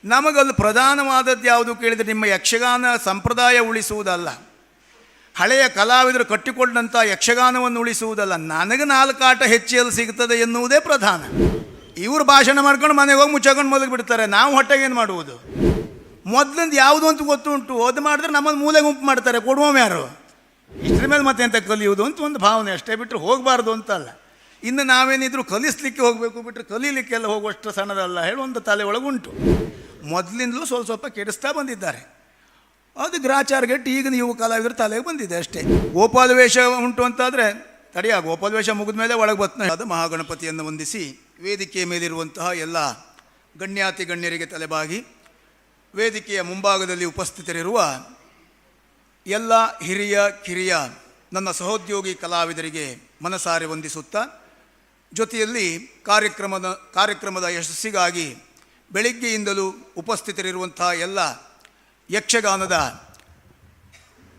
ನಮಗಲ್ಲಿ ಪ್ರಧಾನವಾದದ್ದು ಯಾವುದು ಕೇಳಿದರೆ ನಿಮ್ಮ ಯಕ್ಷಗಾನ ಸಂಪ್ರದಾಯ ಉಳಿಸುವುದಲ್ಲ, ಹಳೆಯ ಕಲಾವಿದರು ಕಟ್ಟಿಕೊಂಡಂಥ ಯಕ್ಷಗಾನವನ್ನು ಉಳಿಸುವುದಲ್ಲ. ನನಗೆ 4 ಆಟ ಹೆಚ್ಚೆಯಲ್ಲಿ ಸಿಗ್ತದೆ ಎನ್ನುವುದೇ ಪ್ರಧಾನ. ಇವರು ಭಾಷಣ ಮಾಡ್ಕೊಂಡು ಮನೆಗೆ ಹೋಗಿ ಮುಚ್ಚಕೊಂಡು ಮೊದಲು ಬಿಡ್ತಾರೆ. ನಾವು ಹೊಟ್ಟೆಗೇನು ಮಾಡುವುದು? ಮೊದಲಿಂದ ಯಾವುದು ಅಂತ ಗೊತ್ತು ಉಂಟು, ಅದು ಮಾಡಿದ್ರೆ ನಮ್ಮನ್ನು ಮೂಲೆ ಗುಂಪು ಮಾಡ್ತಾರೆ, ಕೊಡುವ ಯಾರು? ಇಷ್ಟರ ಮೇಲೆ ಮತ್ತೆ ಎಂತ ಕಲಿಯುವುದು ಅಂತ ಒಂದು ಭಾವನೆ ಅಷ್ಟೇ, ಬಿಟ್ಟರೆ ಹೋಗಬಾರ್ದು ಅಂತಲ್ಲ. ಇನ್ನು ನಾವೇನಿದ್ರು ಕಲಿಸ್ಲಿಕ್ಕೆ ಹೋಗಬೇಕು, ಬಿಟ್ಟರೆ ಕಲೀಲಿಕ್ಕೆಲ್ಲ ಹೋಗುವಷ್ಟು ಸಣ್ಣದಲ್ಲ ಹೇಳಿ ಒಂದು ತಲೆ ಒಳಗುಂಟು. ಮೊದಲಿಂದಲೂ ಸ್ವಲ್ಪ ಕೆಡಿಸ್ತಾ ಬಂದಿದ್ದಾರೆ. ಅದು ಗ್ರಾಚಾರಗೆಟ್ಟು ಈಗ ನೀವು ಕಲಾವಿದರು ತಲೆಗೆ ಬಂದಿದೆ ಅಷ್ಟೇ. ಗೋಪಾಲ ವೇಷ ಉಂಟು ಅಂತಾದರೆ ತಡೆಯ, ಗೋಪಾಲ ವೇಷ ಮುಗಿದ ಮೇಲೆ ಒಳಗೆ ಬತ್ನ ಅದು ಮಹಾಗಣಪತಿಯನ್ನು ವಂದಿಸಿ ವೇದಿಕೆಯ ಮೇಲಿರುವಂತಹ ಎಲ್ಲ ಗಣ್ಯಾತಿ ಗಣ್ಯರಿಗೆ ತಲೆಬಾಗಿ ವೇದಿಕೆಯ ಮುಂಭಾಗದಲ್ಲಿ ಉಪಸ್ಥಿತರಿರುವ ಎಲ್ಲ ಹಿರಿಯ ಕಿರಿಯ ನನ್ನ ಸಹೋದ್ಯೋಗಿ ಕಲಾವಿದರಿಗೆ ಮನಸಾರೆ ವಂದಿಸುತ್ತಾ, ಜೊತೆಯಲ್ಲಿ ಕಾರ್ಯಕ್ರಮದ ಯಶಸ್ಸಿಗಾಗಿ ಬೆಳಿಗ್ಗೆಯಿಂದಲೂ ಉಪಸ್ಥಿತರಿರುವಂತಹ ಎಲ್ಲ ಯಕ್ಷಗಾನದ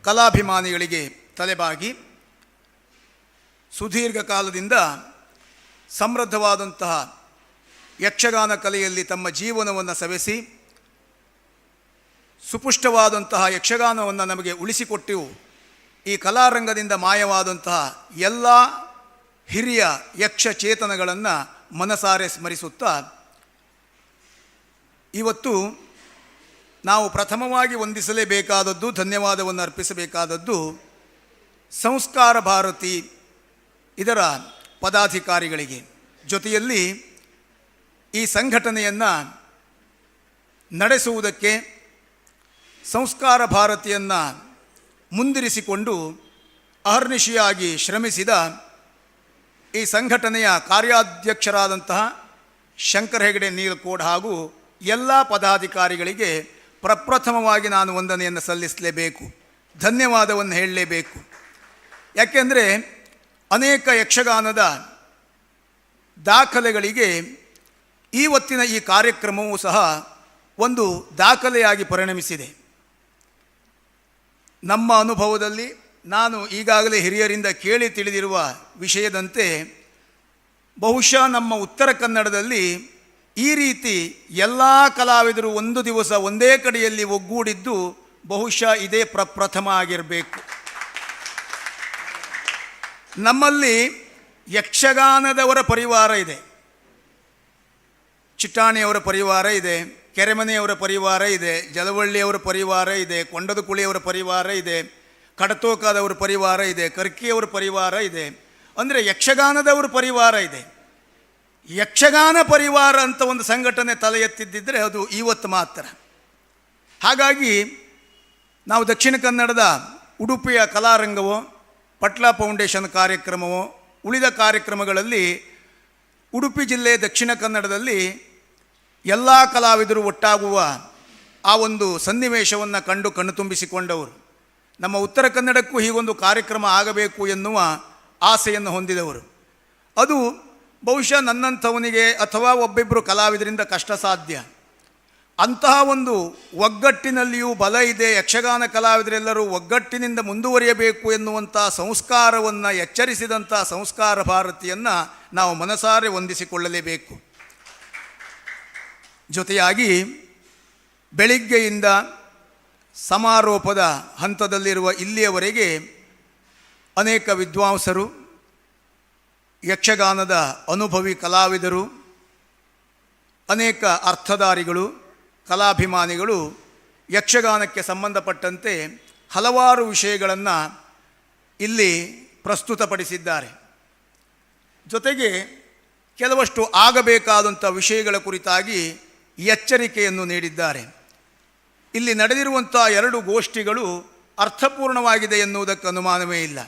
ಕಲಾಭಿಮಾನಿಗಳಿಗೆ ತಲೆಬಾಗಿ ಸುದೀರ್ಘ ಕಾಲದಿಂದ ಸಮೃದ್ಧವಾದಂತಹ ಯಕ್ಷಗಾನ ಕಲೆಯಲ್ಲಿ ತಮ್ಮ ಜೀವನವನ್ನು ಸವೆಸಿ ಸುಪುಷ್ಟವಾದಂತಹ ಯಕ್ಷಗಾನವನ್ನು ನಮಗೆ ಉಳಿಸಿಕೊಟ್ಟು ಈ ಕಲಾರಂಗದಿಂದ ಮಾಯವಾದಂತಹ ಎಲ್ಲ ಹಿರಿಯ ಯಕ್ಷಚೇತನಗಳನ್ನು ಮನಸಾರೆ ಸ್ಮರಿಸುತ್ತಾ, ಇವತ್ತು ನಾವು ಪ್ರಥಮವಾಗಿ ವಂದಿಸಲೇಬೇಕಾದದ್ದು, ಧನ್ಯವಾದವನ್ನು ಅರ್ಪಿಸಬೇಕಾದದ್ದು ಸಂಸ್ಕಾರ ಭಾರತಿ ಇದರ ಪದಾಧಿಕಾರಿಗಳಿಗೆ, ಜೊತೆಯಲ್ಲಿ ಈ ಸಂಘಟನೆಯನ್ನು ನಡೆಸುವುದಕ್ಕೆ ಸಂಸ್ಕಾರ ಭಾರತಿಯನ್ನು ಮುಂದಿರಿಸಿಕೊಂಡು ಅಹರ್ನಿಶಿಯಾಗಿ ಶ್ರಮಿಸಿದ ಈ ಸಂಘಟನೆಯ ಕಾರ್ಯಾಧ್ಯಕ್ಷರಾದಂತಹ ಶಂಕರ ಹೆಗಡೆ ನೀಲಕೋಡ್ ಹಾಗೂ ಎಲ್ಲ ಪದಾಧಿಕಾರಿಗಳಿಗೆ ಪ್ರಪ್ರಥಮವಾಗಿ ನಾನು ವಂದನೆಯನ್ನು ಸಲ್ಲಿಸಲೇಬೇಕು, ಧನ್ಯವಾದವನ್ನು ಹೇಳಲೇಬೇಕು. ಯಾಕೆಂದರೆ ಅನೇಕ ಯಕ್ಷಗಾನದ ದಾಖಲೆಗಳಿಗೆ ಇವತ್ತಿನ ಈ ಕಾರ್ಯಕ್ರಮವೂ ಸಹ ಒಂದು ದಾಖಲೆಯಾಗಿ ಪರಿಣಮಿಸಿದೆ. ನಮ್ಮ ಅನುಭವದಲ್ಲಿ ನಾನು ಈಗಾಗಲೇ ಹಿರಿಯರಿಂದ ಕೇಳಿ ತಿಳಿದಿರುವ ವಿಷಯದಂತೆ ಬಹುಶಃ ನಮ್ಮ ಉತ್ತರ ಕನ್ನಡದಲ್ಲಿ ಈ ರೀತಿ ಎಲ್ಲ ಕಲಾವಿದರು ಒಂದು ದಿವಸ ಒಂದೇ ಕಡೆಯಲ್ಲಿ ಒಗ್ಗೂಡಿದ್ದು ಬಹುಶಃ ಇದೇ ಪ್ರಪ್ರಥಮ ಆಗಿರಬೇಕು. ನಮ್ಮಲ್ಲಿ ಯಕ್ಷಗಾನದವರ ಪರಿವಾರ ಇದೆ, ಚಿಟ್ಟಾಣಿಯವರ ಪರಿವಾರ ಇದೆ, ಕೆರೆಮನೆಯವರ ಪರಿವಾರ ಇದೆ, ಜಲವಳ್ಳಿಯವರ ಪರಿವಾರ ಇದೆ, ಕೊಂಡದಕುಳಿಯವರ ಪರಿವಾರ ಇದೆ, ಕಡತೋಕದವರ ಪರಿವಾರ ಇದೆ, ಕರ್ಕಿಯವರ ಪರಿವಾರ ಇದೆ. ಅಂದರೆ ಯಕ್ಷಗಾನದವರ ಪರಿವಾರ ಇದೆ. ಯಕ್ಷಗಾನ ಪರಿವಾರ ಅಂತ ಒಂದು ಸಂಘಟನೆ ತಲೆ ಎತ್ತಿದ್ದಿದ್ದರೆ ಅದು ಇವತ್ತು ಮಾತ್ರ. ಹಾಗಾಗಿ ನಾವು ದಕ್ಷಿಣ ಕನ್ನಡದ ಉಡುಪಿಯ ಕಲಾರಂಗವೋ, ಪಟ್ಲ ಫೌಂಡೇಶನ್ ಕಾರ್ಯಕ್ರಮವೋ, ಉಳಿದ ಕಾರ್ಯಕ್ರಮಗಳಲ್ಲಿ ಉಡುಪಿ ಜಿಲ್ಲೆ ದಕ್ಷಿಣ ಕನ್ನಡದಲ್ಲಿ ಎಲ್ಲ ಕಲಾವಿದರು ಒಟ್ಟಾಗುವ ಆ ಒಂದು ಸನ್ನಿವೇಶವನ್ನು ಕಂಡು ಕಣ್ಣು ತುಂಬಿಸಿಕೊಂಡವರು. ನಮ್ಮ ಉತ್ತರ ಕನ್ನಡಕ್ಕೂ ಹೀಗೊಂದು ಕಾರ್ಯಕ್ರಮ ಆಗಬೇಕು ಎನ್ನುವ ಆಸೆಯನ್ನು ಹೊಂದಿದವರು. ಅದು ಬಹುಶಃ ನನ್ನಂಥವನಿಗೆ ಅಥವಾ ಒಬ್ಬಿಬ್ಬರು ಕಲಾವಿದರಿಂದ ಕಷ್ಟ ಸಾಧ್ಯ. ಅಂತಹ ಒಂದು ಒಗ್ಗಟ್ಟಿನಲ್ಲಿಯೂ ಬಲ ಇದೆ. ಯಕ್ಷಗಾನ ಕಲಾವಿದರೆಲ್ಲರೂ ಒಗ್ಗಟ್ಟಿನಿಂದ ಮುಂದುವರಿಯಬೇಕು ಎನ್ನುವಂಥ ಸಂಸ್ಕಾರವನ್ನು ಎಚ್ಚರಿಸಿದಂಥ ಸಂಸ್ಕಾರ ಭಾರತಿಯನ್ನು ನಾವು ಮನಸಾರೆ ವಂದಿಸಿಕೊಳ್ಳಲೇಬೇಕು. ಜೊತೆಯಾಗಿ ಬೆಳಿಗ್ಗೆಯಿಂದ ಸಮಾರೋಪದ ಹಂತದಲ್ಲಿರುವ ಇಲ್ಲಿಯವರೆಗೆ ಅನೇಕ ವಿದ್ವಾಂಸರು, ಯಕ್ಷಗಾನದ ಅನುಭವಿ ಕಲಾವಿದರು, ಅನೇಕ ಅರ್ಥಧಾರಿಗಳು, ಕಲಾಭಿಮಾನಿಗಳು ಯಕ್ಷಗಾನಕ್ಕೆ ಸಂಬಂಧಪಟ್ಟಂತೆ ಹಲವಾರು ವಿಷಯಗಳನ್ನು ಇಲ್ಲಿ ಪ್ರಸ್ತುತಪಡಿಸಿದ್ದಾರೆ. ಜೊತೆಗೆ ಕೆಲವಷ್ಟು ಆಗಬೇಕಾದಂಥ ವಿಷಯಗಳ ಕುರಿತಾಗಿ ಎಚ್ಚರಿಕೆಯನ್ನು ನೀಡಿದ್ದಾರೆ. ಇಲ್ಲಿ ನಡೆದಿರುವಂಥ 2 ಗೋಷ್ಠಿಗಳು ಅರ್ಥಪೂರ್ಣವಾಗಿದೆ ಎನ್ನುವುದಕ್ಕೆ ಅನುಮಾನವೇ ಇಲ್ಲ.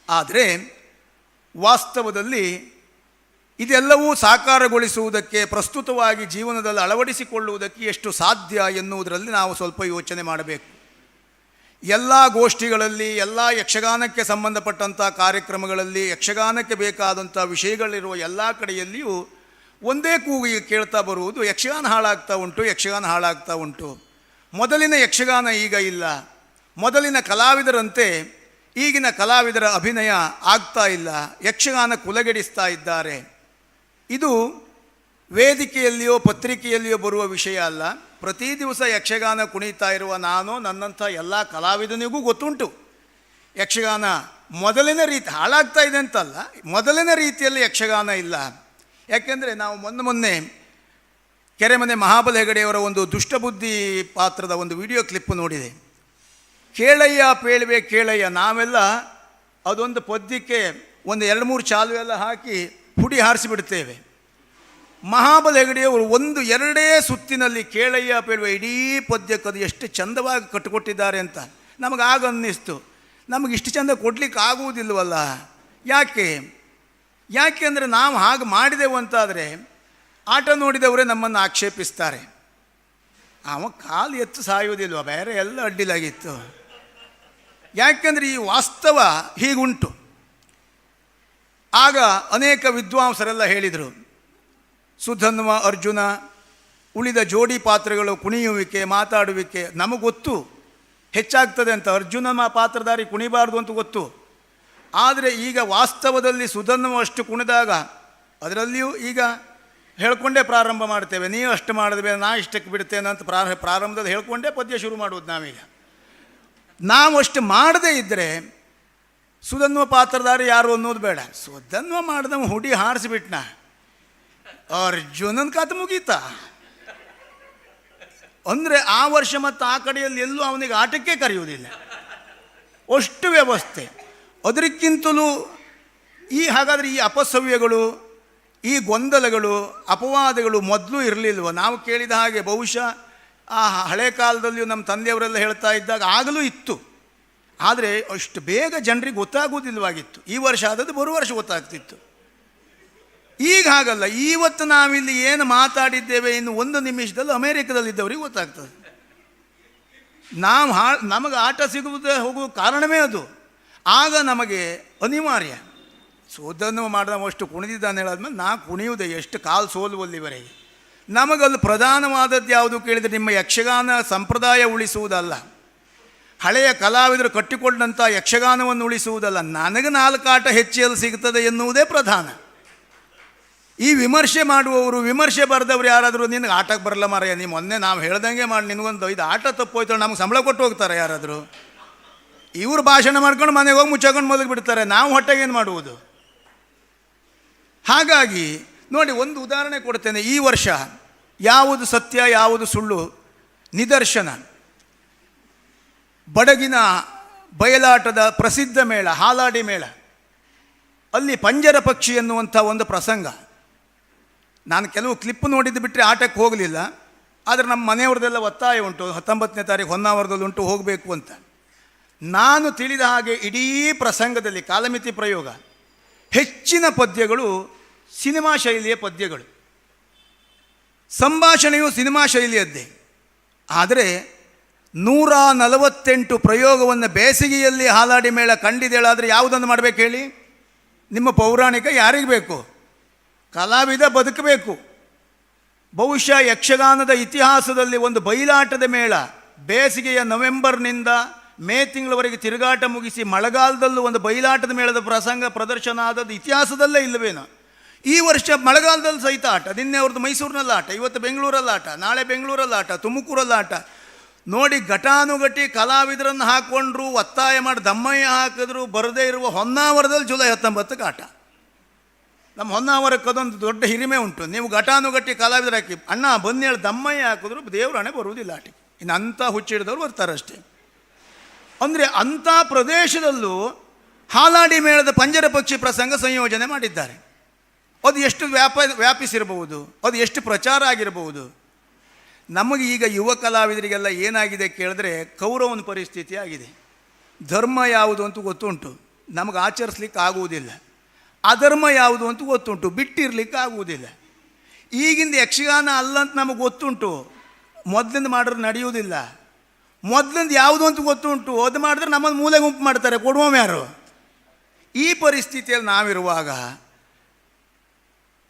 ಆದರೆ ವಾಸ್ತವದಲ್ಲಿ ಇದೆಲ್ಲವೂ ಸಾಕಾರಗೊಳಿಸುವುದಕ್ಕೆ, ಪ್ರಸ್ತುತವಾಗಿ ಜೀವನದಲ್ಲಿ ಅಳವಡಿಸಿಕೊಳ್ಳುವುದಕ್ಕೆ ಎಷ್ಟು ಸಾಧ್ಯ ಎನ್ನುವುದರಲ್ಲಿ ನಾವು ಸ್ವಲ್ಪ ಯೋಚನೆ ಮಾಡಬೇಕು. ಎಲ್ಲ ಗೋಷ್ಠಿಗಳಲ್ಲಿ, ಎಲ್ಲ ಯಕ್ಷಗಾನಕ್ಕೆ ಸಂಬಂಧಪಟ್ಟಂಥ ಕಾರ್ಯಕ್ರಮಗಳಲ್ಲಿ, ಯಕ್ಷಗಾನಕ್ಕೆ ಬೇಕಾದಂಥ ವಿಷಯಗಳಿರುವ ಎಲ್ಲ ಕಡೆಯಲ್ಲಿಯೂ ಒಂದೇ ಕೂಗಿ ಕೇಳ್ತಾ ಬರುವುದು, ಯಕ್ಷಗಾನ ಹಾಳಾಗ್ತಾ ಉಂಟು, ಯಕ್ಷಗಾನ ಹಾಳಾಗ್ತಾ ಉಂಟು. ಮೊದಲಿನ ಯಕ್ಷಗಾನ ಈಗ ಇಲ್ಲ, ಮೊದಲಿನ ಕಲಾವಿದರಂತೆ ಈಗಿನ ಕಲಾವಿದರ ಅಭಿನಯ ಆಗ್ತಾ ಇಲ್ಲ, ಯಕ್ಷಗಾನ ಕುಲಗೆಡಿಸ್ತಾ ಇದ್ದಾರೆ. ಇದು ವೇದಿಕೆಯಲ್ಲಿಯೋ ಪತ್ರಿಕೆಯಲ್ಲಿಯೋ ಬರುವ ವಿಷಯ ಅಲ್ಲ. ಪ್ರತಿ ದಿವಸ ಯಕ್ಷಗಾನ ಕುಣಿತಾ ಇರುವ ನಾನು, ನನ್ನಂಥ ಎಲ್ಲ ಕಲಾವಿದನಿಗೂ ಗೊತ್ತುಂಟು ಯಕ್ಷಗಾನ ಮೊದಲಿನ ರೀತಿ ಹಾಳಾಗ್ತಾ ಇದೆ ಅಂತಲ್ಲ, ಮೊದಲಿನ ರೀತಿಯಲ್ಲಿ ಯಕ್ಷಗಾನ ಇಲ್ಲ. ಯಾಕೆಂದರೆ ನಾವು ಮೊನ್ನೆ ಕೆರೆಮನೆ ಮಹಾಬಲ ಹೆಗಡೆಯವರ ಒಂದು ದುಷ್ಟಬುದ್ಧಿ ಪಾತ್ರದ ಒಂದು ವಿಡಿಯೋ ಕ್ಲಿಪ್ ನೋಡಿದೆ. ಕೇಳಯ್ಯ ಪೇಳುವೆ ಕೇಳಯ್ಯ, ನಾವೆಲ್ಲ ಅದೊಂದು ಪದ್ಯಕ್ಕೆ ಒಂದು 2-3 ಚಾಲು ಎಲ್ಲ ಹಾಕಿ ಪುಡಿ ಹಾರಿಸಿಬಿಡ್ತೇವೆ. ಮಹಾಬಲ ಹೆಗಡೆಯವರು 1-2 ಸುತ್ತಿನಲ್ಲಿ ಕೇಳಯ್ಯ ಪೇಳುವೆ ಇಡೀ ಪದ್ಯಕ್ಕೆ ಅದು ಎಷ್ಟು ಚಂದವಾಗಿ ಕಟ್ಟಿಕೊಟ್ಟಿದ್ದಾರೆ ಅಂತ ನಮಗಾಗ ಅನ್ನಿಸ್ತು. ನಮಗೆ ಇಷ್ಟು ಚಂದ ಕೊಡಲಿಕ್ಕೆ ಆಗುವುದಿಲ್ವಲ್ಲ. ಯಾಕೆಂದರೆ ನಾವು ಹಾಗೆ ಮಾಡಿದೆವು ಅಂತಾದರೆ ಆಟ ನೋಡಿದವರೇ ನಮ್ಮನ್ನು ಆಕ್ಷೇಪಿಸ್ತಾರೆ. ಅವ ಕಾಲು ಎತ್ತು ಸಾಯುವುದಿಲ್ವ, ಬೇರೆ ಎಲ್ಲ ಅಡ್ಡಿಲಾಗಿತ್ತು. ಯಾಕೆಂದರೆ ಈ ವಾಸ್ತವ ಹೀಗುಂಟು. ಆಗ ಅನೇಕ ವಿದ್ವಾಂಸರೆಲ್ಲ ಹೇಳಿದರು, ಸುಧನ್ವ, ಅರ್ಜುನ, ಉಳಿದ ಜೋಡಿ ಪಾತ್ರಗಳು ಕುಣಿಯುವಿಕೆ, ಮಾತಾಡುವಿಕೆ ನಮಗೊತ್ತು ಹೆಚ್ಚಾಗ್ತದೆ ಅಂತ. ಅರ್ಜುನ ಪಾತ್ರಧಾರಿ ಕುಣಿಬಾರ್ದು ಅಂತ ಗೊತ್ತು. ಆದರೆ ಈಗ ವಾಸ್ತವದಲ್ಲಿ ಸುಧನ್ವ ಅಷ್ಟು ಕುಣಿದಾಗ ಅದರಲ್ಲಿಯೂ ಈಗ ಹೇಳ್ಕೊಂಡೇ ಪ್ರಾರಂಭ ಮಾಡ್ತೇವೆ. ನೀವು ಅಷ್ಟು ಮಾಡಿದ್ವಿ, ನಾ ಇಷ್ಟಕ್ಕೆ ಬಿಡ್ತೇನೆ ಅಂತ ಪ್ರಾರಂಭದಲ್ಲಿ ಹೇಳ್ಕೊಂಡೇ ಪದ್ಯ ಶುರು ಮಾಡುವುದು. ನಾವು ಅಷ್ಟು ಮಾಡದೇ ಇದ್ದರೆ ಸುಧನ್ವ ಪಾತ್ರಧಾರಿ ಯಾರು ಅನ್ನೋದು ಬೇಡ. ಸುಧನ್ವ ಮಾಡಿದವ ಹುಡಿ ಹಾರಿಸಿಬಿಟ್ನ, ಅರ್ಜುನನ ಕತೆ ಮುಗೀತಾ ಅಂದರೆ ಆ ವರ್ಷ ಮತ್ತು ಆ ಕಡೆಯಲ್ಲಿ ಎಲ್ಲೂ ಅವನಿಗೆ ಆಟಕ್ಕೆ ಕರೆಯುವುದಿಲ್ಲ, ಅಷ್ಟು ವ್ಯವಸ್ಥೆ. ಅದಕ್ಕಿಂತಲೂ ಹಾಗಾದರೆ ಈ ಅಪಸವ್ಯಗಳು, ಈ ಗೊಂದಲಗಳು, ಅಪವಾದಗಳು ಮೊದಲು ಇರಲಿಲ್ವ? ನಾವು ಕೇಳಿದ ಹಾಗೆ ಬಹುಶಃ ಆ ಹಳೆ ಕಾಲದಲ್ಲಿಯೂ ನಮ್ಮ ತಂದೆಯವರೆಲ್ಲ ಹೇಳ್ತಾ ಇದ್ದಾಗ ಆಗಲೂ ಇತ್ತು. ಆದರೆ ಅಷ್ಟು ಬೇಗ ಜನರಿಗೆ ಗೊತ್ತಾಗುವುದಿಲ್ಲವಾಗಿತ್ತು. ಈ ವರ್ಷ ಆದದ್ದು ಬರುವ ವರ್ಷ ಗೊತ್ತಾಗ್ತಿತ್ತು. ಈಗ ಹಾಗಲ್ಲ. ಇವತ್ತು ನಾವಿಲ್ಲಿ ಏನು ಮಾತಾಡಿದ್ದೇವೆ ಇನ್ನು 1 ನಿಮಿಷದಲ್ಲಿ ಅಮೇರಿಕದಲ್ಲಿದ್ದವರಿಗೆ ಗೊತ್ತಾಗ್ತದೆ. ನಮಗೆ ಆಟ ಸಿಗುವುದೇ ಹೋಗುವ ಕಾರಣವೇ ಅದು. ಆಗ ನಮಗೆ ಅನಿವಾರ್ಯ. ಸೋದನ್ನು ಮಾಡಿದವಷ್ಟು ಕುಣಿದಿದ್ದಾನೆ ಹೇಳಾದ್ಮೇಲೆ ನಾ ಕುಣಿಯುವುದೇ ಎಷ್ಟು ಕಾಲು ಸೋಲುವಲ್ಲಿವರೆಗೆ. ನಮಗಲ್ಲಿ ಪ್ರಧಾನವಾದದ್ದು ಯಾವುದು ಕೇಳಿದರೆ ನಿಮ್ಮ ಯಕ್ಷಗಾನ ಸಂಪ್ರದಾಯ ಉಳಿಸುವುದಲ್ಲ, ಹಳೆಯ ಕಲಾವಿದರು ಕಟ್ಟಿಕೊಂಡಂಥ ಯಕ್ಷಗಾನವನ್ನು ಉಳಿಸುವುದಲ್ಲ. ನನಗೆ 4 ಆಟ ಹೆಚ್ಚೆಯಲ್ಲಿ ಸಿಗ್ತದೆ ಎನ್ನುವುದೇ ಪ್ರಧಾನ. ಈ ವಿಮರ್ಶೆ ಮಾಡುವವರು, ವಿಮರ್ಶೆ ಬರೆದವ್ರು ಯಾರಾದರೂ ನಿನಗೆ ಆಟಕ್ಕೆ ಬರಲ್ಲ ಮಾರಯ್ಯ, ನೀ ಮೊನ್ನೆ ನಾವು ಹೇಳ್ದಂಗೆ ಮಾಡಿ ನಿನಗೊಂದು 5 ಆಟ ತಪ್ಪೋಯ್ತು ನಮಗೆ ಸಂಬಳ ಕೊಟ್ಟು ಹೋಗ್ತಾರೆ ಯಾರಾದರೂ. ಇವರು ಭಾಷಣ ಮಾಡ್ಕೊಂಡು ಮನೆಗೆ ಹೋಗಿ ಮುಚ್ಚಾಕೊಂಡು ಮಲಗಿ ಬಿಡ್ತಾರೆ. ನಾವು ಹೊಟ್ಟೆಗೇನು ಮಾಡುವುದು? ಹಾಗಾಗಿ ನೋಡಿ, ಒಂದು ಉದಾಹರಣೆ ಕೊಡ್ತೇನೆ. ಈ ವರ್ಷ ಯಾವುದು ಸತ್ಯ ಯಾವುದು ಸುಳ್ಳು ನಿದರ್ಶನ. ಬಡಗಿನ ಬಯಲಾಟದ ಪ್ರಸಿದ್ಧ ಮೇಳ ಹಾಲಾಡಿ ಮೇಳ, ಅಲ್ಲಿ ಪಂಜರ ಪಕ್ಷಿ ಎನ್ನುವಂಥ ಒಂದು ಪ್ರಸಂಗ. ನಾನು ಕೆಲವು ಕ್ಲಿಪ್ ನೋಡಿದ್ದು ಬಿಟ್ಟರೆ ಆಟಕ್ಕೆ ಹೋಗಲಿಲ್ಲ. ಆದರೆ ನಮ್ಮ ಮನೆಯವ್ರದ್ದೆಲ್ಲ ಒತ್ತಾಯ ಉಂಟು, 19ನೇ ತಾರೀಕು ಹೊನ್ನಾವರದಲ್ಲುಂಟು ಹೋಗಬೇಕು ಅಂತ. ನಾನು ತಿಳಿದ ಹಾಗೆ ಇಡೀ ಪ್ರಸಂಗದಲ್ಲಿ ಕಾಲಮಿತಿ ಪ್ರಯೋಗ, ಹೆಚ್ಚಿನ ಪದ್ಯಗಳು ಸಿನಿಮಾ ಶೈಲಿಯ ಪದ್ಯಗಳು, ಸಂಭಾಷಣೆಯು ಸಿನಿಮಾ ಶೈಲಿಯದ್ದೇ. ಆದರೆ 148 ಪ್ರಯೋಗವನ್ನು ಬೇಸಿಗೆಯಲ್ಲಿ ಹಾಲಾಡಿ ಮೇಳ ಕಂಡಿದ್ದೇಳಾದರೆ ಯಾವುದನ್ನು ಮಾಡಬೇಕು ಹೇಳಿ? ನಿಮ್ಮ ಪೌರಾಣಿಕ ಯಾರಿಗೆ ಬೇಕು? ಕಲಾವಿದ ಬದುಕಬೇಕು. ಬಹುಶಃ ಯಕ್ಷಗಾನದ ಇತಿಹಾಸದಲ್ಲಿ ಒಂದು ಬಯಲಾಟದ ಮೇಳ ಬೇಸಿಗೆಯ ನವೆಂಬರ್ನಿಂದ ಮೇ ತಿಂಗಳವರೆಗೆ ತಿರುಗಾಟ ಮುಗಿಸಿ ಮಳೆಗಾಲದಲ್ಲೂ ಒಂದು ಬಯಲಾಟದ ಮೇಳದ ಪ್ರಸಂಗ ಪ್ರದರ್ಶನ ಆದದ್ದು ಇತಿಹಾಸದಲ್ಲೇ ಇಲ್ಲವೇನೋ. ಈ ವರ್ಷ ಮಳೆಗಾಲದಲ್ಲಿ ಸಹಿತ ಆಟ. ನಿನ್ನೆ ಅವ್ರದ್ದು ಮೈಸೂರಿನಲ್ಲಿ ಆಟ, ಇವತ್ತು ಬೆಂಗಳೂರಲ್ಲಿ ಆಟ, ನಾಳೆ ಬೆಂಗಳೂರಲ್ಲಿ ಆಟ, ತುಮಕೂರಲ್ಲಿ ಆಟ. ನೋಡಿ, ಘಟಾನುಘಟಿ ಕಲಾವಿದರನ್ನು ಹಾಕ್ಕೊಂಡ್ರು, ಒತ್ತಾಯ ಮಾಡಿ ದಮ್ಮಯ್ಯ ಹಾಕಿದ್ರು. ಬರದೇ ಇರುವ ಹೊನ್ನಾವರದಲ್ಲಿ ಜುಲೈ 19ಕ್ಕೆ ಆಟ. ನಮ್ಮ ಹೊನ್ನಾವರಕ್ಕೆ ಅದೊಂದು ದೊಡ್ಡ ಹಿರಿಮೆ ಉಂಟು. ನೀವು ಘಟಾನುಘಟಿ ಕಲಾವಿದರು ಹಾಕಿ ಅಣ್ಣ ಬಂದು ಹೇಳಿ ದಮ್ಮಯ್ಯ ಹಾಕಿದ್ರು ದೇವರಾಣೆ ಬರುವುದಿಲ್ಲ ಆಟಿಗೆ. ಇನ್ನು ಅಂಥ ಹುಚ್ಚಿಡಿದವ್ರು ಬರ್ತಾರಷ್ಟೇ. ಅಂದರೆ ಅಂಥ ಪ್ರದೇಶದಲ್ಲೂ ಹಾಲಾಡಿ ಮೇಳದ ಪಂಜರ ಪಕ್ಷಿ ಪ್ರಸಂಗ ಸಂಯೋಜನೆ ಮಾಡಿದ್ದಾರೆ. ಅದು ಎಷ್ಟು ವ್ಯಾಪಿಸಿರಬಹುದು, ಅದು ಎಷ್ಟು ಪ್ರಚಾರ ಆಗಿರಬಹುದು. ನಮಗೆ ಈಗ ಯುವ ಕಲಾವಿದರಿಗೆಲ್ಲ ಏನಾಗಿದೆ ಕೇಳಿದ್ರೆ ಕೌರವನ ಪರಿಸ್ಥಿತಿ ಆಗಿದೆ. ಧರ್ಮ ಯಾವುದು ಅಂತ ಗೊತ್ತುಂಟು, ನಮಗೆ ಆಚರಿಸ್ಲಿಕ್ಕೆ ಆಗುವುದಿಲ್ಲ. ಅಧರ್ಮ ಯಾವುದು ಅಂತ ಗೊತ್ತುಂಟು, ಬಿಟ್ಟಿರ್ಲಿಕ್ಕೆ ಆಗುವುದಿಲ್ಲ. ಈಗಿಂದ ಯಕ್ಷಗಾನ ಅಲ್ಲಂತ ನಮಗೆ ಗೊತ್ತುಂಟು, ಮೊದಲಿಂದ ಮಾಡಿದ್ರೆ ನಡೆಯುವುದಿಲ್ಲ. ಮೊದಲಿಂದ ಯಾವುದು ಅಂತ ಗೊತ್ತುಂಟು, ಅದು ಮಾಡಿದ್ರೆ ನಮ್ಮನ್ನು ಮೂಲೆ ಗುಂಪು ಮಾಡ್ತಾರೆ, ಕೊಡುವ ಯಾರು? ಈ ಪರಿಸ್ಥಿತಿಯಲ್ಲಿ ನಾವಿರುವಾಗ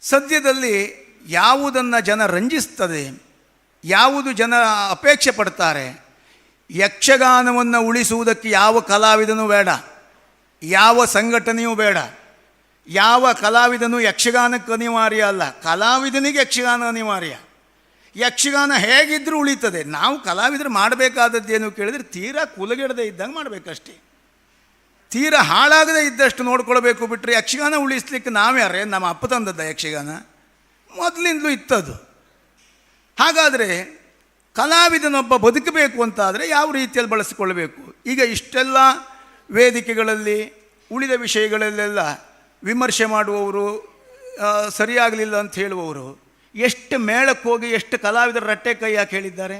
ಸದ್ಯದಲ್ಲಿ ಯಾವುದನ್ನು ಜನ ರಂಜಿಸ್ತದೆ, ಯಾವುದು ಜನ ಅಪೇಕ್ಷೆ ಪಡ್ತಾರೆ, ಯಕ್ಷಗಾನವನ್ನು ಉಳಿಸುವುದಕ್ಕೆ ಯಾವ ಕಲಾವಿದನೂ ಬೇಡ, ಯಾವ ಸಂಘಟನೆಯೂ ಬೇಡ. ಯಾವ ಕಲಾವಿದನು ಯಕ್ಷಗಾನಕ್ಕೆ ಅನಿವಾರ್ಯ ಅಲ್ಲ, ಕಲಾವಿದನಿಗೆ ಯಕ್ಷಗಾನ ಅನಿವಾರ್ಯ. ಯಕ್ಷಗಾನ ಹೇಗಿದ್ದರೂ ಉಳಿತದೆ. ನಾವು ಕಲಾವಿದರು ಮಾಡಬೇಕಾದದ್ದೇನು ಕೇಳಿದರೆ ತೀರಾ ಕುಲಗೆಡದೆ ಇದ್ದಂಗೆ ಮಾಡಬೇಕಷ್ಟೇ, ತೀರಾ ಹಾಳಾಗದೇ ಇದ್ದಷ್ಟು ನೋಡ್ಕೊಳ್ಬೇಕು. ಬಿಟ್ಟರೆ ಯಕ್ಷಗಾನ ಉಳಿಸ್ಲಿಕ್ಕೆ ನಾವ್ಯಾರೇ? ನಮ್ಮ ಅಪ್ಪ ತಂದದ್ದ ಯಕ್ಷಗಾನ, ಮೊದಲಿಂದಲೂ ಇತ್ತದು. ಹಾಗಾದರೆ ಕಲಾವಿದನೊಬ್ಬ ಬದುಕಬೇಕು ಅಂತಾದರೆ ಯಾವ ರೀತಿಯಲ್ಲಿ ಬಳಸಿಕೊಳ್ಬೇಕು? ಈಗ ಇಷ್ಟೆಲ್ಲ ವೇದಿಕೆಗಳಲ್ಲಿ ಉಳಿದ ವಿಷಯಗಳಲ್ಲೆಲ್ಲ ವಿಮರ್ಶೆ ಮಾಡುವವರು, ಸರಿಯಾಗಲಿಲ್ಲ ಅಂತ ಹೇಳುವವರು, ಎಷ್ಟು ಮೇಳಕ್ಕೆ ಹೋಗಿ ಎಷ್ಟು ಕಲಾವಿದರ ರಟ್ಟೆ ಕೈ ಯಾಕೆ ಹೇಳಿದ್ದಾರೆ?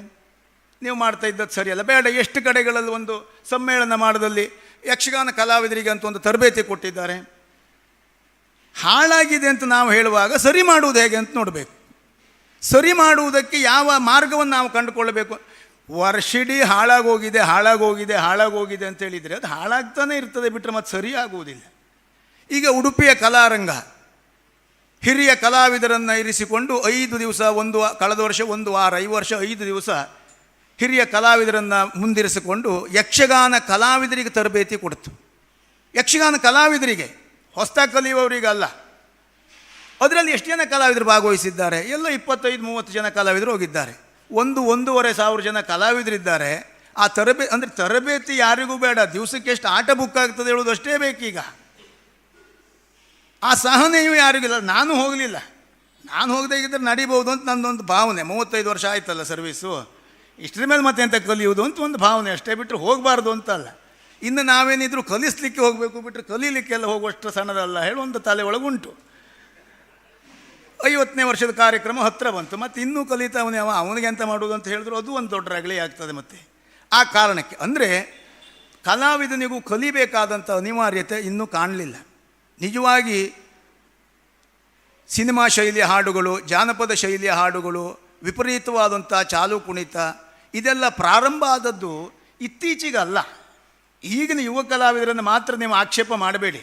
ನೀವು ಮಾಡ್ತಾ ಇದ್ದದ್ದು ಸರಿಯಲ್ಲ, ಬೇಡ. ಎಷ್ಟು ಕಡೆಗಳಲ್ಲಿ ಒಂದು ಸಮ್ಮೇಳನ ಮಾಡೋದಲ್ಲಿ ಯಕ್ಷಗಾನ ಕಲಾವಿದರಿಗೆ ಅಂತ ಒಂದು ತರಬೇತಿ ಕೊಟ್ಟಿದ್ದಾರೆ. ಹಾಳಾಗಿದೆ ಅಂತ ನಾವು ಹೇಳುವಾಗ ಸರಿ ಮಾಡುವುದು ಹೇಗೆ ಅಂತ ನೋಡಬೇಕು. ಸರಿ ಮಾಡುವುದಕ್ಕೆ ಯಾವ ಮಾರ್ಗವನ್ನು ನಾವು ಕಂಡುಕೊಳ್ಳಬೇಕು? ವರ್ಷಿಡೀ ಹಾಳಾಗೋಗಿದೆ ಹಾಳಾಗೋಗಿದೆ ಹಾಳಾಗೋಗಿದೆ ಅಂತ ಹೇಳಿದರೆ ಅದು ಹಾಳಾಗ್ತಾನೆ ಇರ್ತದೆ, ಬಿಟ್ಟರೆ ಮತ್ತೆ ಸರಿಯಾಗುವುದಿಲ್ಲ. ಈಗ ಉಡುಪಿಯ ಕಲಾರಂಗ ಹಿರಿಯ ಕಲಾವಿದರನ್ನು ಇರಿಸಿಕೊಂಡು 5 ದಿವಸ, ಕಳೆದ ವರ್ಷ 1 ವಾರ, ಈ ವರ್ಷ 5 ದಿವಸ ಹಿರಿಯ ಕಲಾವಿದರನ್ನು ಮುಂದಿರಿಸಿಕೊಂಡು ಯಕ್ಷಗಾನ ಕಲಾವಿದರಿಗೆ ತರಬೇತಿ ಕೊಡ್ತು. ಯಕ್ಷಗಾನ ಕಲಾವಿದರಿಗೆ, ಹೊಸದಾಗಿ ಕಲಿಯುವವರಿಗಲ್ಲ. ಅದರಲ್ಲಿ ಎಷ್ಟು ಜನ ಕಲಾವಿದರು ಭಾಗವಹಿಸಿದ್ದಾರೆ? ಎಲ್ಲ 25-30 ಜನ ಕಲಾವಿದರು ಹೋಗಿದ್ದಾರೆ. 1-1.5 ಸಾವಿರ ಜನ ಕಲಾವಿದರಿದ್ದಾರೆ. ಆ ತರಬೇತಿ ಯಾರಿಗೂ ಬೇಡ. ದಿವಸಕ್ಕೆ ಎಷ್ಟು ಆಟ ಬುಕ್ ಆಗ್ತದೆ ಹೇಳೋದು ಅಷ್ಟೇ ಬೇಕೀಗ. ಆ ಸಹನೆಯೂ ಯಾರಿಗಿಲ್ಲ. ನಾನು ಹೋಗಲಿಲ್ಲ, ನಾನು ಹೋಗದೇ ಇದ್ದರೆ ನಡಿಬೋದು ಅಂತ ನನ್ನೊಂದು ಭಾವನೆ. 35 ವರ್ಷ ಆಯ್ತಲ್ಲ ಸರ್ವೀಸು, ಇಷ್ಟರ ಮೇಲೆ ಮತ್ತೆ ಎಂತ ಕಲಿಯುವುದು ಅಂತ ಒಂದು ಭಾವನೆ ಅಷ್ಟೇ, ಬಿಟ್ಟರೆ ಹೋಗಬಾರ್ದು ಅಂತಲ್ಲ. ಇನ್ನು ನಾವೇನಿದ್ರು ಕಲಿಸ್ಲಿಕ್ಕೆ ಹೋಗಬೇಕು, ಬಿಟ್ಟರೆ ಕಲೀಲಿಕ್ಕೆಲ್ಲ ಹೋಗುವಷ್ಟು ಸಣ್ಣದಲ್ಲ ಹೇಳೋ ಒಂದು ತಲೆ ಒಳಗುಂಟು. 50ನೇ ವರ್ಷದ ಕಾರ್ಯಕ್ರಮ ಹತ್ತಿರ ಬಂತು, ಮತ್ತು ಇನ್ನೂ ಕಲಿತಾವನೇ ಅವನಿಗೆ ಎಂತ ಮಾಡೋದು ಅಂತ ಹೇಳಿದ್ರು ಅದು ಒಂದು ದೊಡ್ಡ ರಗಳೆ ಆಗ್ತದೆ. ಮತ್ತು ಆ ಕಾರಣಕ್ಕೆ ಅಂದರೆ ಕಲಾವಿದನಿಗೂ ಕಲಿಬೇಕಾದಂಥ ಅನಿವಾರ್ಯತೆ ಇನ್ನೂ ಕಾಣಲಿಲ್ಲ. ನಿಜವಾಗಿ ಸಿನಿಮಾ ಶೈಲಿಯ ಹಾಡುಗಳು, ಜಾನಪದ ಶೈಲಿಯ ಹಾಡುಗಳು, ವಿಪರೀತವಾದಂಥ ಚಾಲು ಕುಣಿತ ಇದೆಲ್ಲ ಪ್ರಾರಂಭ ಆದದ್ದು ಇತ್ತೀಚೆಗಲ್ಲ. ಈಗಿನ ಯುವ ಕಲಾವಿದರನ್ನು ಮಾತ್ರ ನೀವು ಆಕ್ಷೇಪ ಮಾಡಬೇಡಿ.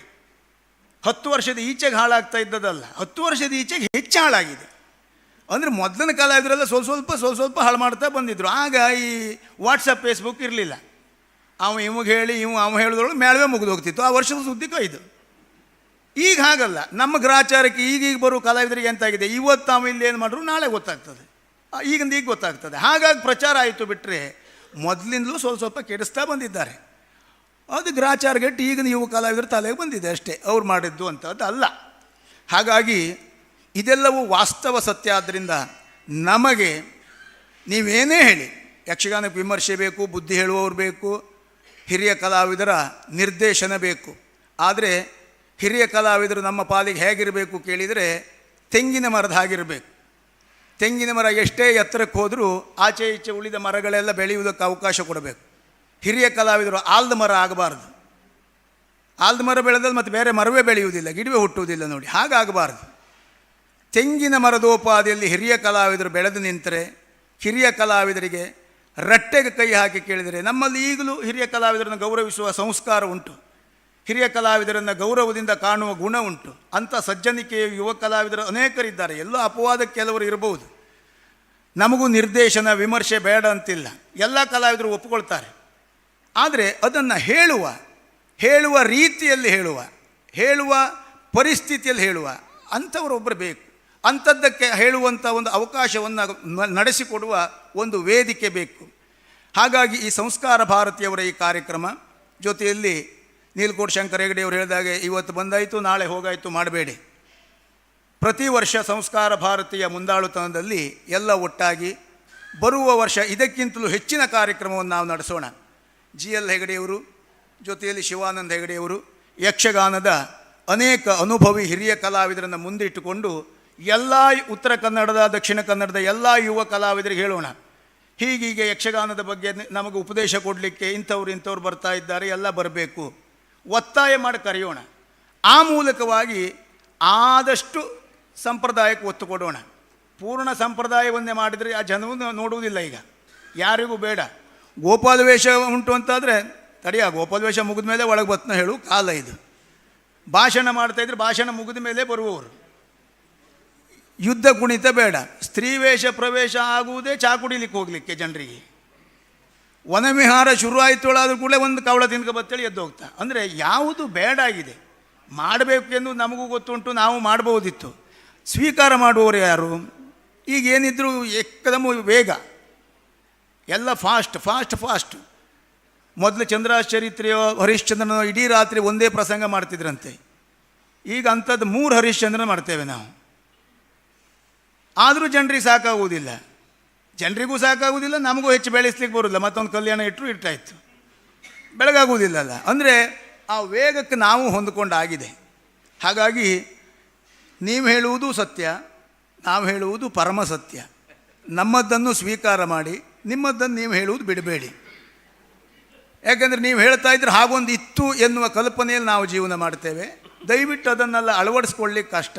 10 ವರ್ಷದ ಈಚೆಗೆ ಹಾಳಾಗ್ತಾ ಇದ್ದದಲ್ಲ, 10 ವರ್ಷದ ಈಚೆಗೆ ಹೆಚ್ಚು ಹಾಳಾಗಿದೆ. ಅಂದರೆ ಮೊದಲಿನ ಕಲಾವಿದರೆಲ್ಲ ಸ್ವಲ್ಪ ಹಾಳು ಮಾಡ್ತಾ ಬಂದಿದ್ದರು. ಆಗ ಈ ವಾಟ್ಸಪ್ ಫೇಸ್ಬುಕ್ ಇರಲಿಲ್ಲ. ಇವಾಗ ಹೇಳಿ ಅವ ಹೇಳಿದ್ರೊಳಗೆ ಮೇಳವೇ ಮುಗಿದು ಹೋಗ್ತಿತ್ತು. ಆ ವರ್ಷದ ಸುದ್ದಿ ಕೈದು. ಈಗ ಹಾಗಲ್ಲ. ನಮ್ಮ ಗ್ರಾಚಾರಕ್ಕೆ ಈಗೀಗ ಬರೋ ಕಲಾವಿದರಿಗೆ ಎಂತಾಗಿದೆ, ಇವತ್ತು ನಾವು ಇಲ್ಲಿ ಏನು ಮಾಡಿದ್ರು ನಾಳೆ ಗೊತ್ತಾಗ್ತದೆ, ಈಗ ಗೊತ್ತಾಗ್ತದೆ. ಹಾಗಾಗಿ ಪ್ರಚಾರ ಆಯಿತು. ಬಿಟ್ಟರೆ ಮೊದಲಿಂದಲೂ ಸ್ವಲ್ಪ ಕೆಡಿಸ್ತಾ ಬಂದಿದ್ದಾರೆ. ಅದು ಗ್ರಾಚಾರಗೆಟ್ಟು ಈಗಿನ ಯುವ ಕಲಾವಿದರು ತಲೆಗೆ ಬಂದಿದೆ ಅಷ್ಟೇ, ಅವ್ರು ಮಾಡಿದ್ದು ಅಂತದ್ದು ಅಲ್ಲ. ಹಾಗಾಗಿ ಇದೆಲ್ಲವೂ ವಾಸ್ತವ ಸತ್ಯ. ಆದ್ದರಿಂದ ನಮಗೆ ನೀವೇನೇ ಹೇಳಿ, ಯಕ್ಷಗಾನಕ್ಕೆ ವಿಮರ್ಶೆ ಬೇಕು, ಬುದ್ಧಿ ಹೇಳುವವರು ಬೇಕು, ಹಿರಿಯ ಕಲಾವಿದರ ನಿರ್ದೇಶನ ಬೇಕು. ಆದರೆ ಹಿರಿಯ ಕಲಾವಿದರು ನಮ್ಮ ಪಾಲಿಗೆ ಹೇಗಿರಬೇಕು ಕೇಳಿದರೆ ತೆಂಗಿನ ಮರದ ಹಾಗಿರಬೇಕು. ತೆಂಗಿನ ಮರ ಎಷ್ಟೇ ಎತ್ತರಕ್ಕೆ ಹೋದರೂ ಆಚೆ ಈಚೆ ಉಳಿದ ಮರಗಳೆಲ್ಲ ಬೆಳೆಯುವುದಕ್ಕೆ ಅವಕಾಶ ಕೊಡಬೇಕು. ಹಿರಿಯ ಕಲಾವಿದರು ಆಲ್ದ ಮರ ಆಗಬಾರ್ದು. ಆಲ್ದ ಮರ ಬೆಳೆದಲ್ಲಿ ಮತ್ತು ಬೇರೆ ಮರವೇ ಬೆಳೆಯುವುದಿಲ್ಲ, ಗಿಡವೇ ಹುಟ್ಟುವುದಿಲ್ಲ. ನೋಡಿ, ಹಾಗಾಗಬಾರ್ದು. ತೆಂಗಿನ ಮರದೋಪಾದಿಯಲ್ಲಿ ಹಿರಿಯ ಕಲಾವಿದರು ಬೆಳೆದು ನಿಂತರೆ ಹಿರಿಯ ಕಲಾವಿದರಿಗೆ ರಟ್ಟೆಗೆ ಕೈ ಹಾಕಿ ಕೇಳಿದರೆ, ನಮ್ಮಲ್ಲಿ ಈಗಲೂ ಹಿರಿಯ ಕಲಾವಿದರನ್ನು ಗೌರವಿಸುವ ಸಂಸ್ಕಾರ ಉಂಟು, ಹಿರಿಯ ಕಲಾವಿದರನ್ನು ಗೌರವದಿಂದ ಕಾಣುವ ಗುಣ ಉಂಟು. ಅಂಥ ಸಜ್ಜನಿಕೆಯ ಯುವ ಕಲಾವಿದರು ಅನೇಕರಿದ್ದಾರೆ. ಎಲ್ಲೋ ಅಪವಾದ ಕೆಲವರು ಇರಬಹುದು. ನಮಗೂ ನಿರ್ದೇಶನ ವಿಮರ್ಶೆ ಬೇಡ ಅಂತಿಲ್ಲ, ಎಲ್ಲ ಕಲಾವಿದರು ಒಪ್ಪಿಕೊಳ್ತಾರೆ. ಆದರೆ ಅದನ್ನು ಹೇಳುವ ರೀತಿಯಲ್ಲಿ ಹೇಳುವ ಪರಿಸ್ಥಿತಿಯಲ್ಲಿ ಹೇಳುವ ಅಂಥವರೊಬ್ಬರು ಬೇಕು. ಅಂಥದ್ದಕ್ಕೆ ಹೇಳುವಂಥ ಒಂದು ಅವಕಾಶವನ್ನು ನಡೆಸಿಕೊಡುವ ಒಂದು ವೇದಿಕೆ ಬೇಕು. ಹಾಗಾಗಿ ಈ ಸಂಸ್ಕಾರ ಭಾರತಿಯವರ ಈ ಕಾರ್ಯಕ್ರಮ ಜೊತೆಯಲ್ಲಿ ನೀಲಕೋಟೆ ಶಂಕರ ಹೆಗಡೆಯವರು ಹೇಳಿದಾಗೆ ಇವತ್ತು ಬಂದಾಯಿತು ನಾಳೆ ಹೋಗಾಯಿತು ಮಾಡಬೇಡಿ. ಪ್ರತಿ ವರ್ಷ ಸಂಸ್ಕಾರ ಭಾರತೀಯ ಮುಂದಾಳುತನದಲ್ಲಿ ಎಲ್ಲ ಒಟ್ಟಾಗಿ ಬರುವ ವರ್ಷ ಇದಕ್ಕಿಂತಲೂ ಹೆಚ್ಚಿನ ಕಾರ್ಯಕ್ರಮವನ್ನು ನಾವು ನಡೆಸೋಣ. GL ಹೆಗಡೆಯವರು ಜೊತೆಯಲ್ಲಿ ಶಿವಾನಂದ ಹೆಗಡೆಯವರು ಯಕ್ಷಗಾನದ ಅನೇಕ ಅನುಭವಿ ಹಿರಿಯ ಕಲಾವಿದರನ್ನು ಮುಂದಿಟ್ಟುಕೊಂಡು ಎಲ್ಲ ಉತ್ತರ ಕನ್ನಡದ ದಕ್ಷಿಣ ಕನ್ನಡದ ಎಲ್ಲ ಯುವ ಕಲಾವಿದರಿಗೆ ಹೇಳೋಣ, ಹೀಗೀಗೆ ಯಕ್ಷಗಾನದ ಬಗ್ಗೆ ನಮಗೆ ಉಪದೇಶ ಕೊಡಲಿಕ್ಕೆ ಇಂಥವ್ರು ಬರ್ತಾ ಇದ್ದಾರೆ, ಎಲ್ಲ ಬರಬೇಕು, ಒತ್ತಾಯ ಮಾಡಿ ಕರೆಯೋಣ. ಆ ಮೂಲಕವಾಗಿ ಆದಷ್ಟು ಸಂಪ್ರದಾಯಕ್ಕೆ ಒತ್ತು ಕೊಡೋಣ. ಪೂರ್ಣ ಸಂಪ್ರದಾಯವನ್ನೇ ಮಾಡಿದರೆ ಆ ಜನವನ್ನು ನೋಡುವುದಿಲ್ಲ. ಈಗ ಯಾರಿಗೂ ಬೇಡ. ಗೋಪಾಲ ವೇಷ ಉಂಟು ಅಂತಾದರೆ ತಡೆಯ, ಗೋಪಾಲ ವೇಷ ಮುಗಿದ ಮೇಲೆ ಒಳಗೆ ಬತ್ನ ಹೇಳು ಕಾಲ ಇದು. ಭಾಷಣ ಮಾಡ್ತಾಯಿದ್ರೆ ಭಾಷಣ ಮುಗಿದ ಮೇಲೆ ಬರುವವರು. ಯುದ್ಧ ಕುಣಿತ ಬೇಡ. ಸ್ತ್ರೀ ವೇಷ ಪ್ರವೇಶ ಆಗುವುದೇ ಚಾ ಕುಡಿಲಿಕ್ಕೆ ಹೋಗಲಿಕ್ಕೆ ಜನರಿಗೆ. ವನವಿಹಾರ ಶುರು ಆಯಿತೋಳಾದ್ರೂ ಕೂಡ ಒಂದು ಕವಳ ತಿನ್ಕ ಬತ್ತೇಳಿ ಎದ್ದು ಹೋಗ್ತಾ. ಅಂದರೆ ಯಾವುದು ಬೇಡ ಆಗಿದೆ. ಮಾಡಬೇಕು ಎಂದು ನಮಗೂ ಗೊತ್ತುಂಟು, ನಾವು ಮಾಡ್ಬೋದಿತ್ತು. ಸ್ವೀಕಾರ ಮಾಡುವವರು ಯಾರು? ಈಗ ಏನಿದ್ರು ಏಕದಮ್ ವೇಗ, ಎಲ್ಲ ಫಾಸ್ಟ್ ಫಾಸ್ಟ್ ಫಾಸ್ಟ್. ಮೊದಲು ಚಂದ್ರಾಚರಿತ್ರೆಯೋ ಹರಿಶ್ಚಂದ್ರನೋ ಇಡೀ ರಾತ್ರಿ ಒಂದೇ ಪ್ರಸಂಗ ಮಾಡ್ತಿದ್ರಂತೆ. ಈಗ ಅಂಥದ್ದು 3 ಹರಿಶ್ಚಂದ್ರನ ಮಾಡ್ತೇವೆ ನಾವು. ಆದರೂ ಜನರಿಗೆ ಸಾಕಾಗುವುದಿಲ್ಲ, ಜನರಿಗೂ ಸಾಕಾಗುವುದಿಲ್ಲ, ನಮಗೂ ಹೆಚ್ಚು ಬೆಳೆಸ್ಲಿಕ್ಕೆ ಬರೋದಿಲ್ಲ. ಮತ್ತೊಂದು ಕಲ್ಯಾಣ ಇಟ್ಟರು ಇಟ್ಟಾಯಿತು, ಬೆಳಗಾಗುವುದಿಲ್ಲಲ್ಲ. ಅಂದರೆ ಆ ವೇಗಕ್ಕೆ ನಾವು ಹೊಂದಿಕೊಂಡಾಗಿದೆ. ಹಾಗಾಗಿ ನೀವು ಹೇಳುವುದು ಸತ್ಯ, ನಾವು ಹೇಳುವುದು ಪರಮ ಸತ್ಯ. ನಮ್ಮದನ್ನು ಸ್ವೀಕಾರ ಮಾಡಿ, ನಿಮ್ಮದನ್ನು ನೀವು ಹೇಳುವುದು ಬಿಡಬೇಡಿ. ಯಾಕೆಂದರೆ ನೀವು ಹೇಳ್ತಾ ಇದ್ರೆ ಹಾಗೊಂದು ಇತ್ತು ಎನ್ನುವ ಕಲ್ಪನೆಯಲ್ಲಿ ನಾವು ಜೀವನ ಮಾಡ್ತೇವೆ. ದಯವಿಟ್ಟು ಅದನ್ನೆಲ್ಲ ಅಳವಡಿಸ್ಕೊಳ್ಳಿಕ್ಕೆ ಕಷ್ಟ.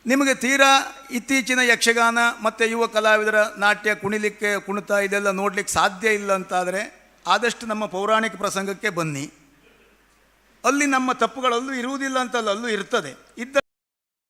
ನಿಮಗೆ ತೀರಾ ಇತ್ತೀಚಿನ ಯಕ್ಷಗಾನ ಮತ್ತು ಯುವ ಕಲಾವಿದರ ನಾಟ್ಯ, ಕುಣಿಲಿಕ್ಕೆ ಕುಣಿತ ಇದೆಲ್ಲ ನೋಡಲಿಕ್ಕೆ ಸಾಧ್ಯ ಇಲ್ಲ ಅಂತಾದರೆ ಆದಷ್ಟು ನಮ್ಮ ಪೌರಾಣಿಕ ಪ್ರಸಂಗಕ್ಕೆ ಬನ್ನಿ. ಅಲ್ಲಿ ನಮ್ಮ ತಪ್ಪುಗಳಲ್ಲೂ ಇರುವುದಿಲ್ಲ ಅಂತಲ್ಲ, ಅಲ್ಲೂ ಇರ್ತದೆ.